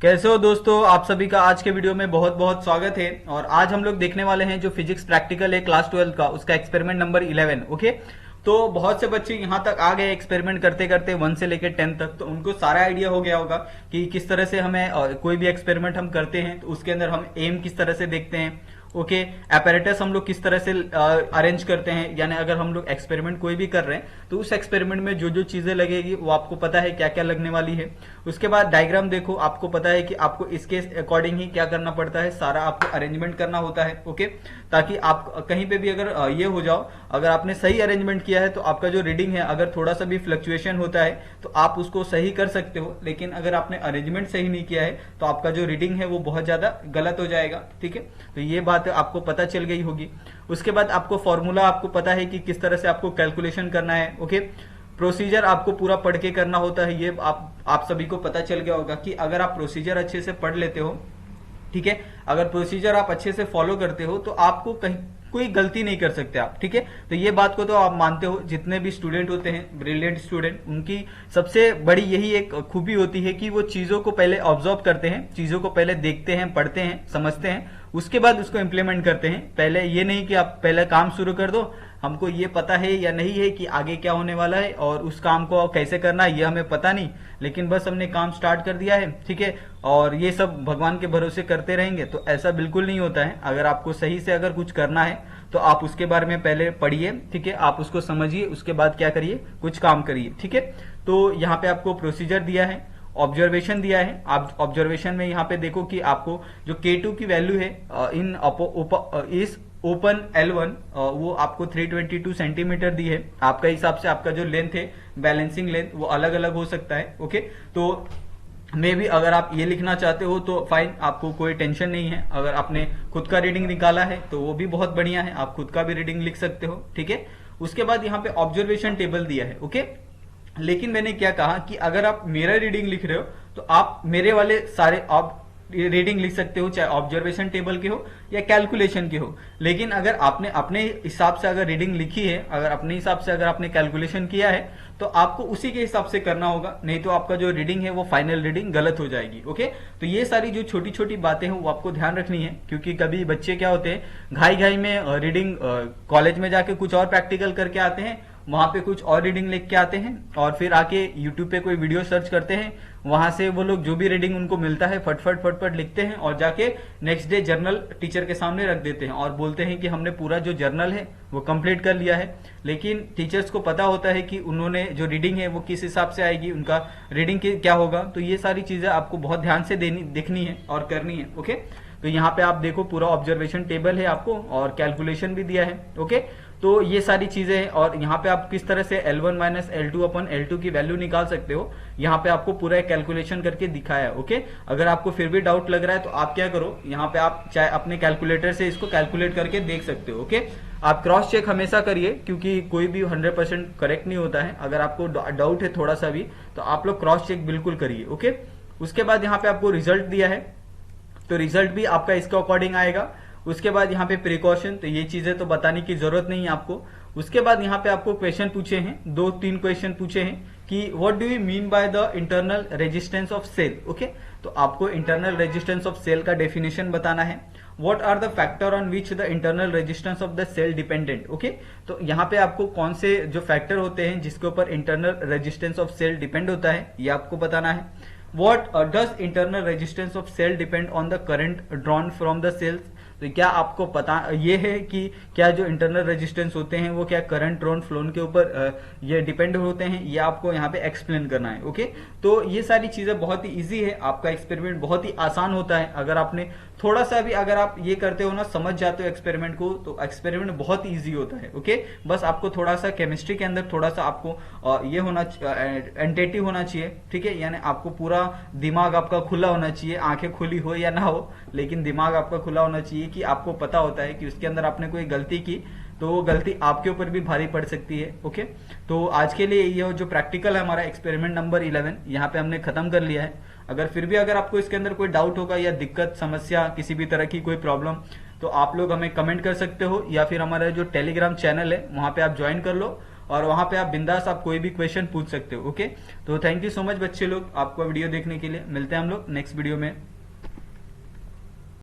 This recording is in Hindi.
कैसे हो दोस्तों। आप सभी का आज के वीडियो में बहुत बहुत स्वागत है। और आज हम लोग देखने वाले हैं जो फिजिक्स प्रैक्टिकल है क्लास 12 का, उसका एक्सपेरिमेंट नंबर 11। ओके, तो बहुत से बच्चे यहाँ तक आ गए एक्सपेरिमेंट करते करते 1 से लेकर 10 तक, तो उनको सारा आइडिया हो गया होगा कि किस तरह से हमें कोई भी एक्सपेरिमेंट हम करते हैं तो उसके अंदर हम एम किस तरह से देखते हैं। ओके, apparatus हम लोग किस तरह से अरेंज करते हैं, यानी अगर हम लोग एक्सपेरिमेंट कोई भी कर रहे हैं तो उस एक्सपेरिमेंट में जो जो चीजें लगेगी वो आपको पता है क्या क्या लगने वाली है। उसके बाद डायग्राम देखो, आपको पता है कि आपको इसके अकॉर्डिंग ही क्या करना पड़ता है, सारा आपको अरेंजमेंट करना होता है। ओके, ताकि आप कहीं पे भी अगर ये हो जाओ, अगर आपने सही अरेंजमेंट किया है तो आपका जो रीडिंग है अगर थोड़ा सा भी फ्लक्चुएशन होता है तो आप उसको सही कर सकते हो, लेकिन अगर आपने अरेंजमेंट सही नहीं किया है तो आपका जो रीडिंग है वो बहुत ज्यादा गलत हो जाएगा। ठीक है, तो ये बात आपको पता चल गई होगी। उसके बाद आपको फॉर्मूला आपको पता है कि किस तरह से आपको कैलकुलेशन करना है। ओके, प्रोसीजर आपको पूरा पढ़ के करना होता है, ये आप सभी को पता चल गया होगा कि अगर आप प्रोसीजर अच्छे से पढ़ लेते हो, ठीक है, अगर प्रोसीजर आप अच्छे से फॉलो करते हो तो आपको कहीं कोई गलती नहीं कर सकते आप। ठीक है, तो ये बात को तो आप मानते हो, जितने भी स्टूडेंट होते हैं ब्रिलियंट स्टूडेंट, उनकी सबसे बड़ी यही एक खूबी होती है कि वो चीजों को पहले ऑब्जर्व करते हैं, चीजों को पहले देखते हैं, पढ़ते हैं, समझते हैं, उसके बाद उसको इम्प्लीमेंट करते हैं। पहले ये नहीं कि आप पहले काम शुरू कर दो, हमको ये पता है या नहीं है कि आगे क्या होने वाला है और उस काम को कैसे करना है ये हमें पता नहीं, लेकिन बस हमने काम स्टार्ट कर दिया है। ठीक है, और ये सब भगवान के भरोसे करते रहेंगे, तो ऐसा बिल्कुल नहीं होता है। अगर आपको सही से अगर कुछ करना है तो आप उसके बारे में पहले पढ़िए, ठीक है, आप उसको समझिए, उसके बाद क्या करिए, कुछ काम करिए। ठीक है, तो यहाँ पे आपको प्रोसीजर दिया है, ऑब्जर्वेशन दिया है। आप ऑब्जर्वेशन में यहाँ पे देखो कि आपको जो K2 की वैल्यू है इन इस ओपन L1 वो आपको 322 सेंटीमीटर दी है। आपका हिसाब से आपका जो लेंथ है, बैलेंसिंग लेंथ, वो अलग अलग हो सकता है। ओके, तो मे भी अगर आप ये लिखना चाहते हो तो फाइन, आपको कोई टेंशन नहीं है। अगर आपने खुद का रीडिंग निकाला है तो वो भी बहुत बढ़िया है, आप खुद का भी रीडिंग लिख सकते हो। ठीक है, उसके बाद यहाँ पे ऑब्जर्वेशन टेबल दिया है। ओके, लेकिन मैंने क्या कहा कि अगर आप मेरा रीडिंग लिख रहे हो तो आप मेरे वाले सारे आप रीडिंग लिख सकते हो, चाहे ऑब्जर्वेशन टेबल के हो या कैलकुलेशन के हो। लेकिन अगर आपने अपने हिसाब से अगर रीडिंग लिखी है, अगर अपने हिसाब से अगर आपने कैलकुलेशन किया है तो आपको उसी के हिसाब से करना होगा, नहीं तो आपका जो रीडिंग है वो फाइनल रीडिंग गलत हो जाएगी। ओके, तो ये सारी जो छोटी छोटी बातें हैं वो आपको ध्यान रखनी है, क्योंकि कभी बच्चे क्या होते हैं घाई घाई में रीडिंग, कॉलेज में जाके कुछ और प्रैक्टिकल करके आते हैं, वहां पे कुछ और रीडिंग लिख के आते हैं और फिर आके यूट्यूब पे कोई वीडियो सर्च करते हैं, वहां से वो लोग जो भी रीडिंग उनको मिलता है फटफट फटफट लिखते हैं और जाके नेक्स्ट डे जर्नल टीचर के सामने रख देते हैं और बोलते हैं कि हमने पूरा जो जर्नल है वो कंप्लीट कर लिया है। लेकिन टीचर्स को पता होता है कि उन्होंने जो रीडिंग है वो किस हिसाब से आएगी, उनका रीडिंग क्या होगा। तो ये सारी चीजें आपको बहुत ध्यान से देखनी है और करनी है। ओके, तो यहाँ पे आप देखो पूरा ऑब्जर्वेशन टेबल है आपको और कैलकुलेशन भी दिया है। ओके, तो ये सारी चीजें हैं और यहाँ पे आप किस तरह से L1 माइनस L2 अपन L2 की वैल्यू निकाल सकते हो, यहाँ पे आपको पूरा एक कैलकुलेशन करके दिखाया है। ओके, अगर आपको फिर भी डाउट लग रहा है तो आप क्या करो, यहाँ पे आप चाहे अपने कैलकुलेटर से इसको कैलकुलेट करके देख सकते हो। ओके, आप क्रॉस चेक हमेशा करिए, क्योंकि कोई भी 100% करेक्ट नहीं होता है। अगर आपको डाउट है थोड़ा सा भी तो आप लोग क्रॉस चेक बिल्कुल करिए। ओके, उसके बाद यहाँ पे आपको रिजल्ट दिया है, तो रिजल्ट भी आपका इसके अकॉर्डिंग आएगा। उसके बाद यहाँ पे प्रिकॉशन, तो ये चीजें तो बताने की जरूरत नहीं है आपको। उसके बाद यहाँ पे आपको क्वेश्चन पूछे हैं, 2-3 क्वेश्चन पूछे हैं कि what do you mean by the internal resistance of cell. Okay, तो आपको इंटरनल रेजिस्टेंस ऑफ सेल का डेफिनेशन बताना है। What are the factor on which the internal resistance of the cell dependent. Okay, तो यहाँ पे आपको कौन से जो फैक्टर होते हैं जिसके ऊपर internal resistance of cell depend होता है ये आपको बताना है। What does internal resistance of cell depend on the current drawn from the cells? तो क्या आपको पता ये है कि क्या जो इंटरनल रेजिस्टेंस होते हैं वो क्या करंट ड्रॉन फ्लोन के ऊपर ये डिपेंड होते हैं, ये आपको यहाँ पे एक्सप्लेन करना है। ओके, तो ये सारी चीजें बहुत ही इजी है, आपका एक्सपेरिमेंट बहुत ही आसान होता है। अगर आपने थोड़ा सा भी अगर आप ये करते हो ना, समझ जाते हो एक्सपेरिमेंट को, तो एक्सपेरिमेंट बहुत ही इजी होता है। ओके, बस आपको थोड़ा सा केमिस्ट्री के अंदर थोड़ा सा आपको ये होना एंटेटिव होना चाहिए। ठीक है, यानी आपको पूरा दिमाग आपका खुला होना चाहिए, आंखें खुली हो या ना हो, लेकिन दिमाग आपका खुला होना चाहिए कि आपको पता होता है कि उसके अंदर आपने कोई गलती की तो वो गलती आपके ऊपर भी भारी पड़ सकती है। ओके, तो आज के लिए ये जो प्रैक्टिकल है हमारा एक्सपेरिमेंट नंबर 11 यहाँ पे हमने खत्म कर लिया है। अगर फिर भी अगर आपको इसके अंदर कोई डाउट होगा या दिक्कत, समस्या, किसी भी तरह की कोई प्रॉब्लम, तो आप लोग हमें कमेंट कर सकते हो या फिर हमारा जो टेलीग्राम चैनल है वहां पे आप ज्वाइन कर लो और वहां पे आप बिंदास आप कोई भी क्वेश्चन पूछ सकते हो। ओके, तो थैंक यू सो मच बच्चे लोग, आपको वीडियो देखने के लिए। मिलते हैं हम लोग नेक्स्ट वीडियो में।